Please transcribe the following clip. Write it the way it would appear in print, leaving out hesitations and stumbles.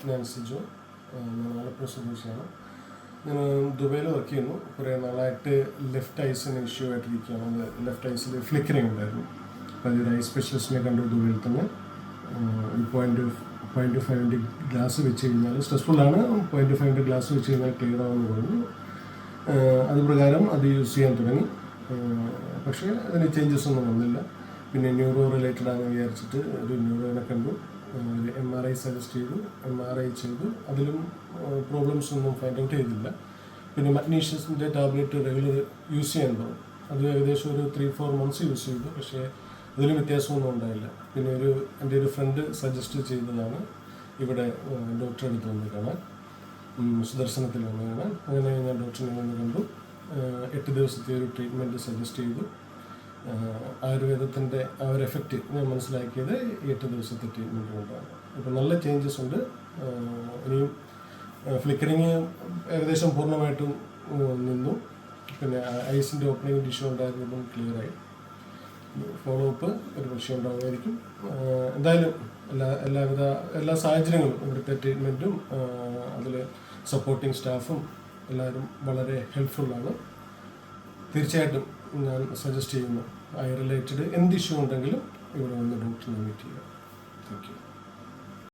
ഞാൻ സിജോ, ഞാൻ ആലപ്പുഴ സ്വദേശിയാണ്. ഞാൻ ദുബൈയിൽ വർക്ക് ചെയ്യുന്നു. കുറേ നാളായിട്ട് ലെഫ്റ്റ് ഐസിന് ഇഷ്യൂ ആയിട്ടിരിക്കുകയാണ്. ലെഫ്റ്റ് ഐസിൽ ഫ്ലിക്കറിങ് ഉണ്ടായിരുന്നു. അപ്പോൾ അതൊരു ഐ സ്പെഷ്യലിസ്റ്റിനെ കണ്ടു ദുബൈയിൽ തന്നെ. ഒരു 0.5 ഗ്ലാസ് വെച്ച് കഴിഞ്ഞാൽ സ്ട്രെസ്ഫുള്ളാണ്. 0.5 ഗ്ലാസ് വെച്ച് കഴിഞ്ഞാൽ ക്ലിയർ ആവുമെന്ന് പറഞ്ഞു. അത് പ്രകാരം അത് യൂസ് ചെയ്യാൻ തുടങ്ങി. പക്ഷേ അതിന് ചേഞ്ചസ് ഒന്നും വന്നില്ല. പിന്നെ ന്യൂറോ റിലേറ്റഡ് ആണെന്ന് വിചാരിച്ചിട്ട് ഒരു ന്യൂറോനെ കണ്ടു. ഒരു MRI സജസ്റ്റ് ചെയ്തു. MRI ചെയ്തു. അതിലും പ്രോബ്ലംസ് ഒന്നും ഫൈൻഡ് ഔട്ട് ചെയ്തില്ല. പിന്നെ മഗ്നീഷ്യസിൻ്റെ ടാബ്ലറ്റ് റെഗുലർ യൂസ് ചെയ്യാൻ തുടങ്ങി. അത് ഏകദേശം ഒരു 3-4 months യൂസ് ചെയ്തു. പക്ഷേ അതിലും വ്യത്യാസമൊന്നും ഉണ്ടായില്ല. പിന്നെ എൻ്റെ ഒരു ഫ്രണ്ട് സജസ്റ്റ് ചെയ്തതാണ് ഇവിടെ ഡോക്ടറെ അടുത്ത് വന്ന് കാണാൻ, സുദർശനത്തിൽ വന്ന് കാണാൻ. അങ്ങനെ ഞാൻ ഡോക്ടറിനെ വന്ന് കണ്ടു. 8 ദിവസത്തെ ഒരു ട്രീറ്റ്മെൻറ്റ് സജസ്റ്റ് ചെയ്തു. ആയുർവേദത്തിൻ്റെ ആ ഒരു എഫക്റ്റ് ഞാൻ മനസ്സിലാക്കിയത് 8 ദിവസത്തെ ട്രീറ്റ്മെൻറ്റ് കൊണ്ടാണ്. ഇപ്പോൾ നല്ല ചേഞ്ചസ് ഉണ്ട്. ഇനിയും ഫ്ലിക്കറിങ് ഏകദേശം പൂർണ്ണമായിട്ടും നിന്നു. പിന്നെ ഐസിൻ്റെ ഓപ്പണിംഗ് ഇഷ്യൂ ഉണ്ടായിരുന്നതും ക്ലിയറായി. ഫോളോ അപ്പ് ഒരു പക്ഷേ ഉണ്ടാകുമായിരിക്കും. എന്തായാലും എല്ലാ സാഹചര്യങ്ങളും ഇവിടുത്തെ ട്രീറ്റ്മെൻറ്റും അതിൽ സപ്പോർട്ടിങ് സ്റ്റാഫും എല്ലാവരും വളരെ ഹെൽപ്ഫുള്ളാണ്. തീർച്ചയായിട്ടും ഞാൻ സജസ്റ്റ് ചെയ്യുന്നു, ഐ റിലേറ്റഡ് എന്ത് ഇഷ്യൂ ഉണ്ടെങ്കിലും ഇവിടെ വന്ന് ഡോക്ടറിനെ മീറ്റ് ചെയ്യുക. Thank you.